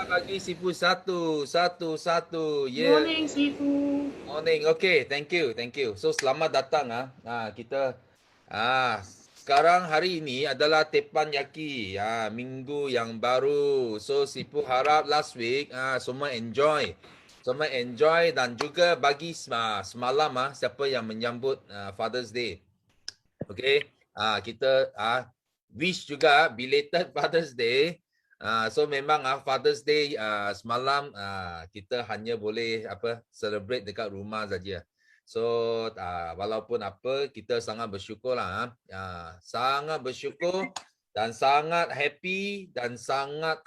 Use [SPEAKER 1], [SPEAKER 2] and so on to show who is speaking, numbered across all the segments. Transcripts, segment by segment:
[SPEAKER 1] pagi Sifu satu. Yeah,
[SPEAKER 2] Morning, Sifu.
[SPEAKER 1] morning. Okay, thank you. So selamat datang kita sekarang hari ini adalah Teppanyaki minggu yang baru. So Sifu harap last week semua enjoy dan juga bagi semalam siapa yang menyambut Father's Day. Okay, kita wish juga belated Father's Day. So memang Father's Day semalam kita hanya boleh celebrate dekat rumah saja. So walaupun kita sangat bersyukur lah, sangat bersyukur dan sangat happy dan sangat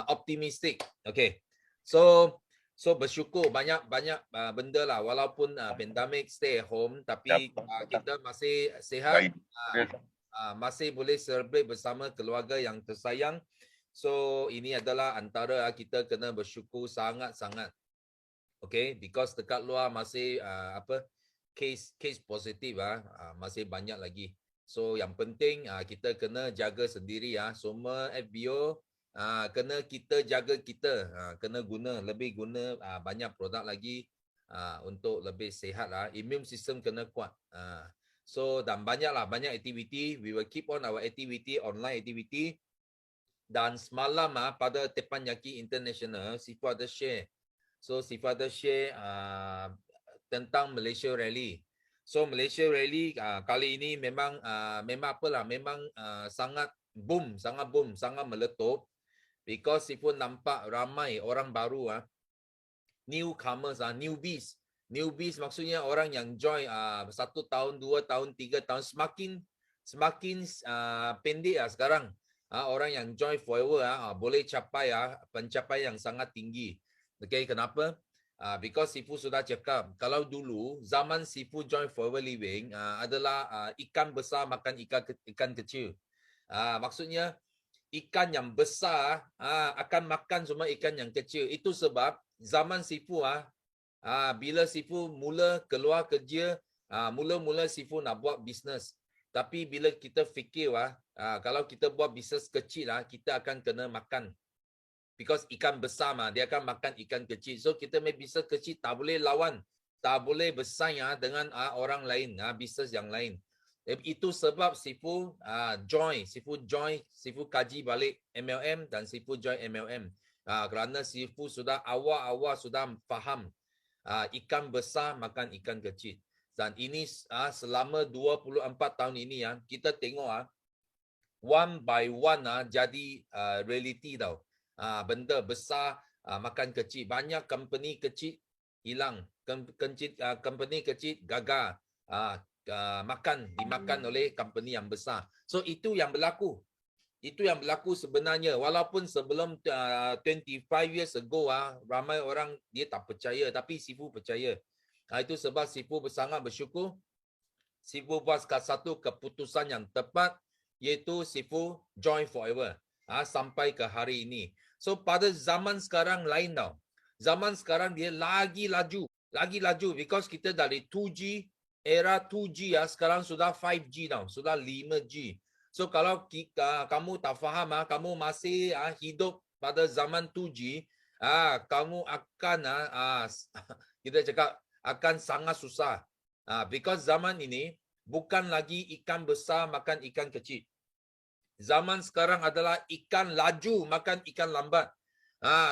[SPEAKER 1] optimistic. Okay, so bersyukur banyak benda lah walaupun pandemic stay at home tapi kita masih sihat, masih boleh celebrate bersama keluarga yang tersayang. So ini adalah antara kita kena bersyukur sangat-sangat. Okay, because dekat luar masih case positif masih banyak lagi. So yang penting kita kena jaga sendiri semua FBO kena kita jaga kita, kena lebih guna banyak produk lagi untuk lebih sihat immune system kena kuat. So dan banyak aktiviti, we will keep on our activity, online activity. Dan semalam pada Teppanyaki International, Sifu ada share. So Sifu ada share tentang Malaysia Rally. So Malaysia Rally kali ini memang sangat boom, sangat meletup. Because Sifu nampak ramai orang baru newcomers newbies. Newbies maksudnya orang yang join 1 tahun, 2 tahun, 3 tahun, semakin pendek sekarang. Orang yang join forever boleh capai pencapaian yang sangat tinggi. Okay, kenapa? Because Sifu sudah cakap, kalau dulu zaman Sifu join forever living adalah ikan besar makan ikan kecil. Maksudnya ikan yang besar akan makan semua ikan yang kecil. Itu sebab zaman Sifu bila Sifu mula keluar kerja, mula-mula Sifu nak buat bisnes. Tapi bila kita fikir kalau kita buat bisnes kecil kita akan kena makan. Because ikan besar dia akan makan ikan kecil. So kita main bisnes kecil tak boleh lawan, tak boleh bersaing dengan orang lain, bisnes yang lain. Itu sebab Sifu Sifu kaji balik MLM dan Sifu join MLM. Kerana Sifu sudah awal-awal sudah faham ikan besar makan ikan kecil. Dan ini selama 24 tahun ini kita tengok one by one jadi reality tau. Benda besar makan kecil. Banyak company kecil hilang. Company kecil gagal. Dimakan oleh company yang besar. So itu yang berlaku. Itu yang berlaku sebenarnya. Walaupun sebelum 25 years ago ramai orang dia tak percaya, tapi Sifu percaya. Itu sebab Sifu sangat bersyukur. Sifu buat satu keputusan yang tepat, iaitu Sifu join forever sampai ke hari ini. So pada zaman sekarang lain tau. Zaman sekarang dia lagi laju because kita dari 2G, era 2G sekarang sudah 5G tau, sudah 5G. So kalau kamu tak faham kamu masih hidup pada zaman 2G, kamu akan kita cakap akan sangat susah. Because zaman ini bukan lagi ikan besar makan ikan kecil. Zaman sekarang adalah ikan laju makan ikan lambat.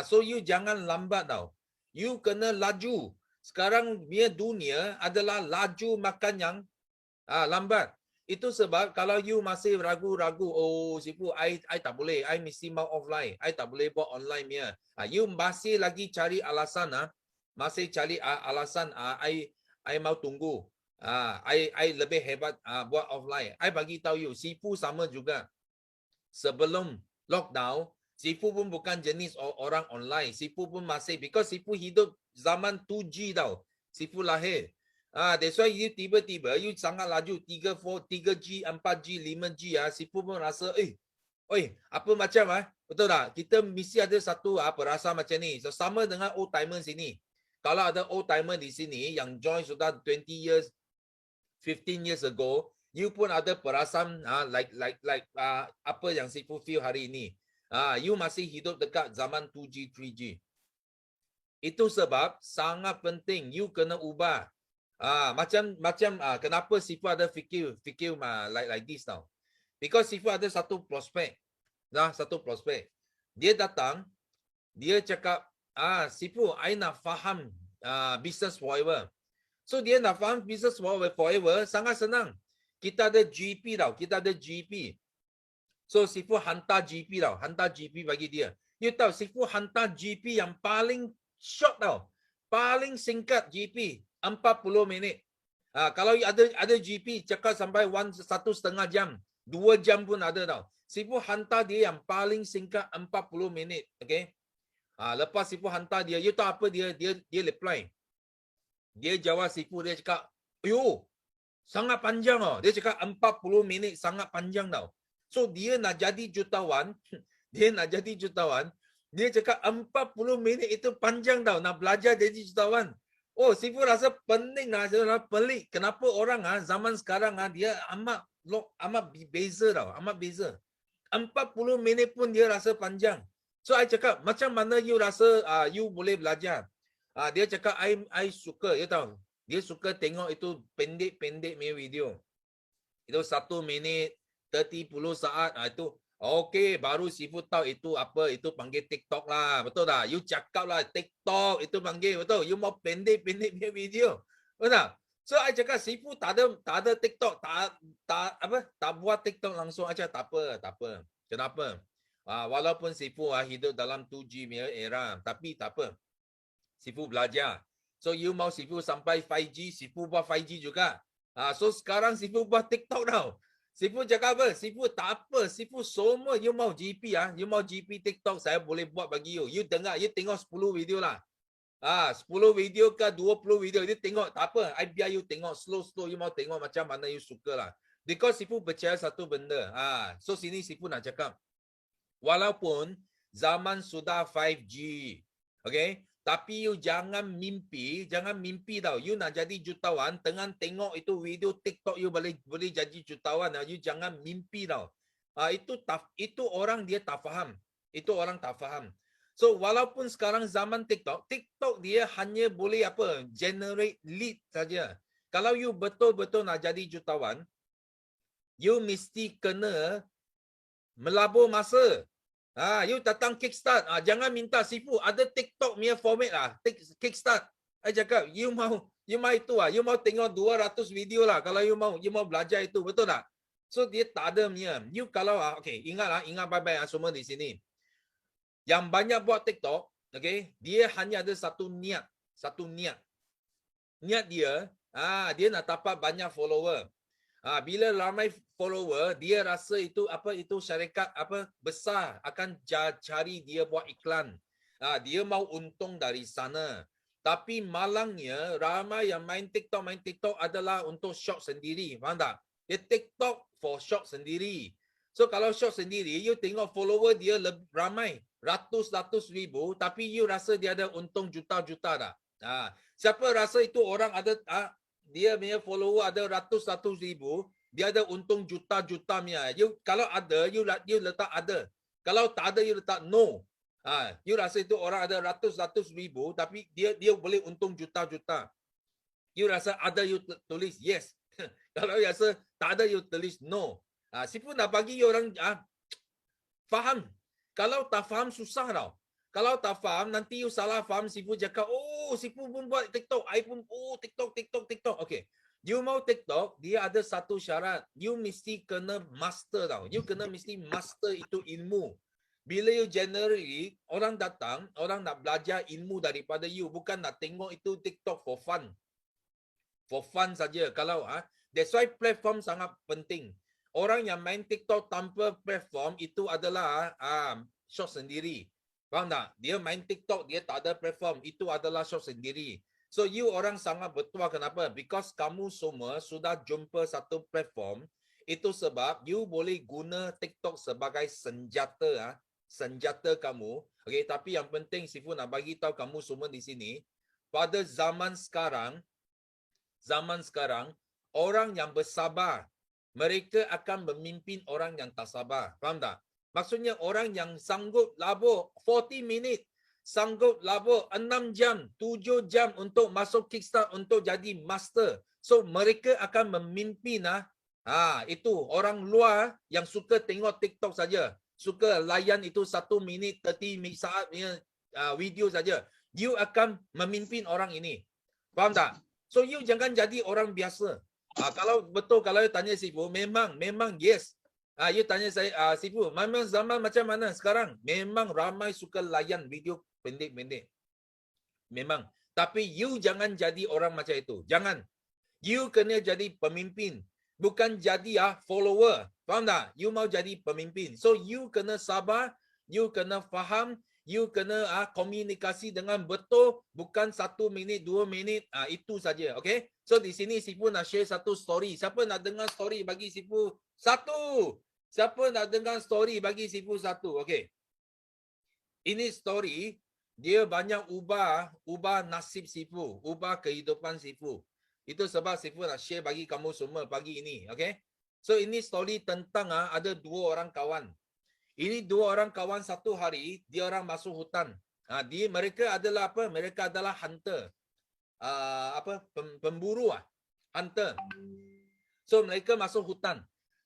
[SPEAKER 1] So you jangan lambat tau. You kena laju. Sekarang dunia adalah laju makan yang lambat. Itu sebab kalau you masih ragu-ragu, oh Sifu, I tak boleh, I mesti mau offline, I tak boleh buat online punya. You masih lagi cari alasan masih cari alasan I mau tunggu. I lebih hebat buat offline. I bagi tahu you, Sifu sama juga. Sebelum lockdown, Sifu pun bukan jenis orang online. Sifu pun masih, because Sifu hidup zaman 2G tau. Sifu lahir. That's why you tiba-tiba you sangat laju 3G, 4G, 5G Sifu pun rasa apa macam betul tak? Kita mesti ada satu perasaan macam ni. So, sama dengan old timer sini. Kalau ada old timer di sini yang join sudah 20 years, 15 years ago, you pun ada perasaan like apa yang Sifu feel hari ini. You masih hidup dekat zaman 2G, 3G. Itu sebab sangat penting you kena ubah. Macam kenapa Sifu ada fikir like this now. Because Sifu ada satu prospek. Satu prospek. Dia datang, dia cakap, Sifu, I nak faham business forever. So dia nak faham business forever, sangat senang. Kita ada GP tau, kita ada GP. So Sifu hantar GP tau, hantar GP bagi dia. You tahu Sifu hantar GP yang paling short tau. Paling singkat GP, 40 minit. Kalau ada GP cakap sampai 1.5 jam, 2 jam pun ada tau. Sifu hantar dia yang paling singkat 40 minit. Okay. Lepas Sifu hantar dia, you tahu apa dia reply? Dia jawab Sifu, dia cakap, "Yo, sangat panjang tau." Dia cakap 40 minit sangat panjang tau. So dia nak jadi jutawan, dia cakap 40 minit itu panjang tau nak belajar jadi jutawan. Oh, Sifu rasa pening lah, pelik. Kenapa orang zaman sekarang dia amat beza tau, amat beza. 40 minit pun dia rasa panjang. So I cakap, macam mana you rasa you boleh belajar? Dia cakap, I suka, you tahu. Dia suka tengok itu pendek-pendek punya video. Itu 1 minit, 30 saat. Itu okey, baru Sifu tahu itu apa, itu panggil TikTok lah. Betul tak? You cakap lah TikTok itu panggil, betul. You mau pendek-pendek punya video. Betul tak? So I cakap Sifu tak ada TikTok, tak buat TikTok langsung aja, tak apa. Kenapa? Walaupun Sifu hidup dalam 2G punya era, tapi tak apa. Sifu belajar. So you mau Sifu sampai 5G, Sifu buat 5G juga. So sekarang Sifu buat TikTok tau. Sifu cakap apa? Sifu tak apa. Sifu semua you mau GP you mau GP TikTok, saya boleh buat bagi you. You dengar, you tengok 10 video lah. 10 video ke 20 video, dia tengok, tak apa. I biar you tengok slow, you mau tengok macam mana you suka lah. Because Sifu percaya satu benda. So sini Sifu nak cakap, walaupun zaman sudah 5G, okay, tapi you jangan mimpi tau. You nak jadi jutawan, tengah tengok itu video TikTok you boleh jadi jutawan. You jangan mimpi tau. Itu orang dia tak faham. Itu orang tak faham. So walaupun sekarang zaman TikTok dia hanya boleh generate lead saja. Kalau you betul-betul nak jadi jutawan, you mesti kena melabur masa. You datang Kickstart. Jangan minta Sifu ada TikTok punya format lah. Kickstart. I cakap, you mau itu you mau tengok 200 video lah. Kalau you mau belajar itu, betul tak? So dia tak ada punya. You kalau okay, ingat baik-baik semua di sini. Yang banyak buat TikTok, okay, dia hanya ada satu niat. Niat dia, dia nak dapat banyak follower. Bila ramai follower, dia rasa itu syarikat besar akan cari dia buat iklan. Dia mau untung dari sana. Tapi malangnya ramai yang main TikTok adalah untuk short sendiri. Faham tak? Dia TikTok for short sendiri. So kalau short sendiri, you tengok follower dia ramai, ratus ribu, tapi you rasa dia ada untung juta-juta tak? Siapa rasa itu orang ada dia punya follower ada ratus ribu, dia ada untung juta-juta punya. Kalau ada, you letak ada. Kalau tak ada, you letak no. You rasa itu orang ada ratus ribu, tapi dia boleh untung juta-juta. You rasa ada, you tulis yes. Kalau you rasa tak ada, you tulis no. Sifu nak bagi orang faham. Kalau tak faham, susah tau. Kalau tak faham, nanti you salah faham. Sifu cakap, Sifu pun buat TikTok. I pun, TikTok. Okay. You mau TikTok, dia ada satu syarat. You mesti kena master tau. You kena mesti master itu ilmu. Bila you generally, orang datang, orang nak belajar ilmu daripada you. Bukan nak tengok itu TikTok for fun. For fun saja. Kalau, that's why platform sangat penting. Orang yang main TikTok tanpa platform itu adalah short sendiri. Faham tak? Dia main TikTok, dia tak ada platform. Itu adalah short sendiri. So you orang sangat bertuah. Kenapa? Because kamu semua sudah jumpa satu platform. Itu sebab you boleh guna TikTok sebagai senjata. Senjata kamu. Okay, tapi yang penting Sifu nak bagi tahu kamu semua di sini. Pada zaman sekarang, orang yang bersabar, mereka akan memimpin orang yang tak sabar. Faham tak? Maksudnya orang yang sanggup labur 40 minit, sanggup labur 6 jam, 7 jam untuk masuk Kickstart untuk jadi master. So mereka akan memimpin itu orang luar yang suka tengok TikTok saja, suka layan itu 1 minit 30 minit saat video saja. You akan memimpin orang ini. Faham tak? So you jangan jadi orang biasa. Kalau betul, kalau you tanya Sifu, memang yes. You tanya saya, Sifu, memang zaman macam mana sekarang? Memang ramai suka layan video pendek-pendek. Memang. Tapi you jangan jadi orang macam itu. Jangan. You kena jadi pemimpin. Bukan jadi follower. Faham tak? You mau jadi pemimpin. So you kena sabar, you kena faham, you kena komunikasi dengan betul, bukan 1 minit, 2 minit, itu saja. Okay? So di sini Sifu nak share satu story. Siapa nak dengar story bagi Sifu? Satu. Siapa nak dengar story bagi Sifu satu? Okay. Ini story, dia banyak ubah nasib Sifu, ubah kehidupan Sifu. Itu sebab Sifu nak share bagi kamu semua pagi ini. Okay? So ini story tentang ada 2 orang kawan. Ini 2 orang kawan satu hari, dia orang masuk hutan. Mereka adalah apa? Mereka adalah hunter. Pemburu hunter. So mereka masuk hutan.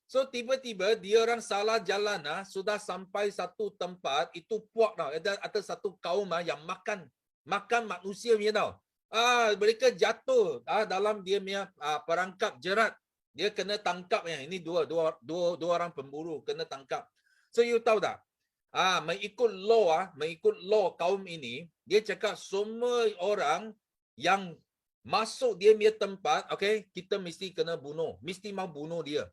[SPEAKER 1] So tiba-tiba dia orang salah jalan sudah sampai satu tempat, itu puak tau. Ada satu kaum yang makan manusia punya tau. Mereka jatuh dalam dia punya perangkap jerat. Dia kena tangkap ya. Ini dua orang pemburu kena tangkap. So you tahu tak? Mengikut law kaum ini, dia cakap semua orang yang masuk dia punya tempat, okay, kita mesti kena bunuh, mesti mau bunuh dia.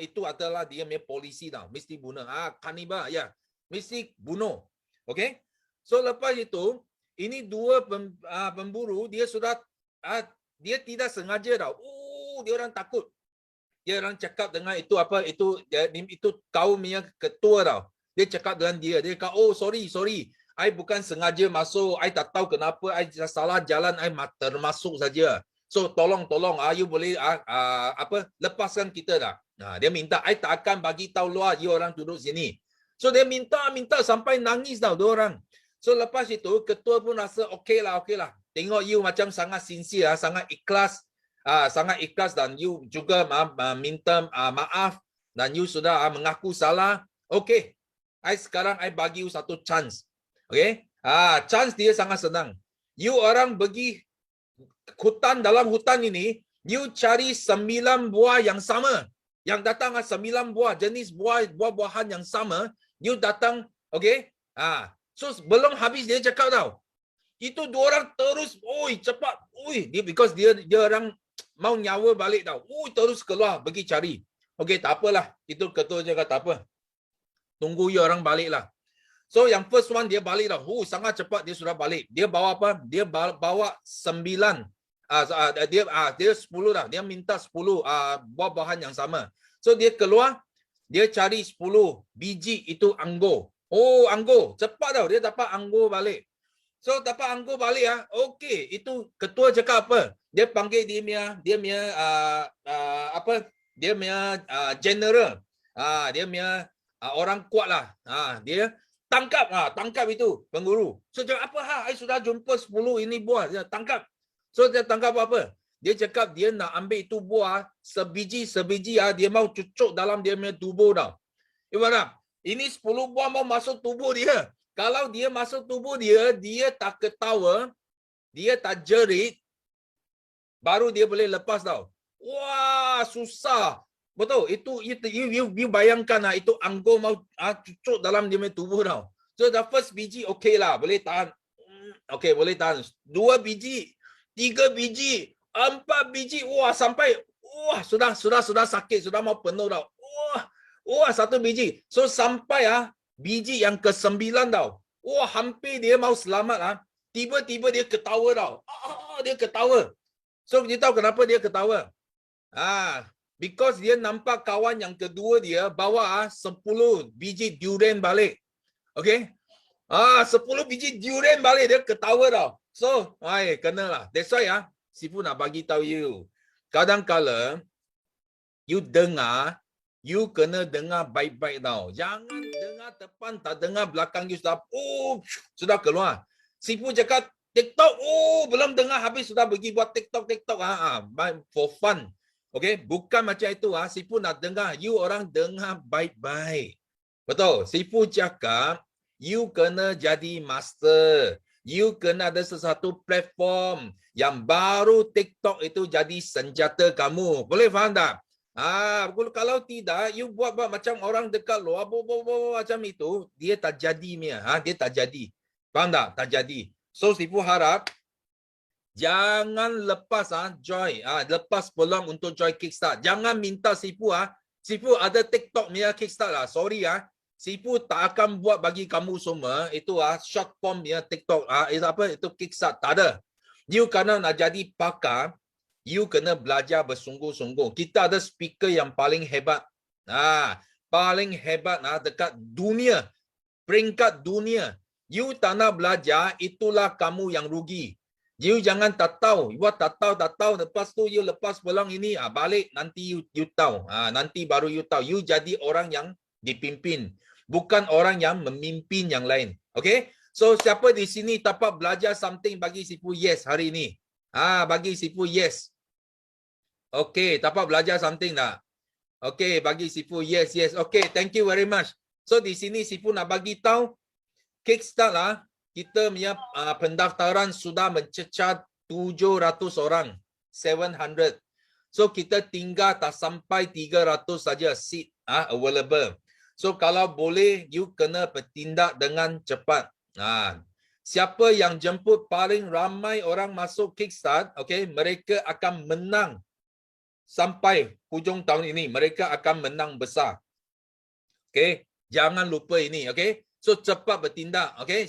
[SPEAKER 1] Itu adalah dia punya polisi tau, mesti bunuh. Kanibal ya, mesti bunuh. Okay? So lepas itu, ini 2 pemburu, dia sudah dia tidak sengaja tau. Dia orang takut. Dia orang cakap dengan itu kaum yang ketua tau. Dia cakap dengan dia cakap, sorry, I bukan sengaja masuk, I tak tahu kenapa, I salah jalan, I termasuk saja. So tolong, you boleh lepaskan kita tak? Dia minta, I tak akan bagi tahu luar, you orang duduk sini. So dia minta sampai nangis tau dia orang. So lepas itu ketua pun rasa okey lah. Tengok you macam sangat sincere, sangat ikhlas. Sangat ikhlas dan you juga minta maaf dan you sudah mengaku salah. Okey. Sekarang I bagi you satu chance. Okey? Chance dia sangat senang. You orang pergi dalam hutan ini, you cari 9 buah yang sama. Yang datang 9 buah jenis buah-buahan yang sama, you datang, okey? So belum habis dia cakap tau. Itu 2 orang terus, cepat. Because dia orang mau nyawa balik tau. Terus keluar pergi cari. Okey, tak apalah. Itu ketua cakap tak apa. Tunggu you orang balik lah. So yang first one dia balik tau. Sangat cepat dia sudah balik. Dia bawa apa? Dia bawa 9. Dia 10 dah. Dia minta 10 buah-buahan yang sama. So dia keluar, dia cari 10 biji itu anggur. Anggur. Cepat tau. Dia dapat anggur balik. So dapat anggur balik okey, itu ketua cakap apa? Dia panggil dia punya general. Dia punya orang kuat lah. Dia tangkap itu pemburu. So cakap apa I sudah jumpa 10 ini buah, dia tangkap. So dia tangkap apa? Dia cakap dia nak ambil itu buah sebiji dia mau cucuk dalam dia punya tubuh tau. Ibarat ini 10 buah mau masuk tubuh dia. Kalau dia masuk tubuh dia tak ketawa, dia tak jerit, baru dia boleh lepas tau. Wah, susah. Betul, itu you bayangkan itu anggur mau cucuk dalam dia punya tubuh tau. So the first biji okey lah, boleh tahan. Okey, boleh tahan. 2 biji, 3 biji, 4 biji, sampai sudah sakit, sudah mau penuh tau. 1 biji. So sampai biji yang ke-9 tau. Hampir dia mau selamat tiba-tiba dia ketawa tau. Dia ketawa. So kita tahu kenapa dia ketawa. Because dia nampak kawan yang kedua dia bawa 10 biji durian balik. Okay? 10 biji durian balik, dia ketawa tau. So, kenalah. That's why Sifu nak bagi tahu you. Kadang-kala you dengar you kena dengar baik-baik tau. Jangan dengar depan, tak dengar belakang you sudah keluar. Sifu cakap TikTok, belum dengar habis sudah pergi buat TikTok. For fun. Okay, bukan macam itu. Sifu nak dengar, you orang dengar baik-baik. Betul, Sifu cakap, you kena jadi master. You kena ada sesuatu platform yang baru TikTok itu jadi senjata kamu. Boleh faham tak? Kalau tidak, you buat macam orang dekat luar, macam itu, dia tak jadi punya. Dia tak jadi. Faham tak? Tak jadi. So, Sifu harap, jangan lepas lepas peluang untuk join Kickstart. Jangan minta Sifu Sifu ada TikTok punya Kickstart lah. Sorry Sifu tak akan buat bagi kamu semua. Itu short form punya TikTok. Itu Kickstart. Tak ada. You kena nak jadi pakar, you kena belajar bersungguh-sungguh. Kita ada speaker yang paling hebat. Paling hebat dekat dunia. Peringkat dunia. You tak nak belajar, itulah kamu yang rugi. You jangan tak tahu. You tak tahu. Lepas tu you lepas peluang ini, balik nanti you tahu. Nanti baru you tahu. You jadi orang yang dipimpin. Bukan orang yang memimpin yang lain. Okay? So, siapa di sini dapat belajar something bagi Sifu yes hari ini? Bagi Sifu yes. Okay, dapat belajar something tak? Okay, bagi Sifu yes. Okay, thank you very much. So, di sini Sifu nak bagi tahu, Kickstart kita punya pendaftaran sudah mencecah 700 orang. 700. So, kita tinggal tak sampai 300 saja seat available. So, kalau boleh, you kena bertindak dengan cepat. Siapa yang jemput paling ramai orang masuk Kickstart, okay, mereka akan menang sampai hujung tahun ini. Mereka akan menang besar. Okay, jangan lupa ini, okay. So, cepat bertindak, okay.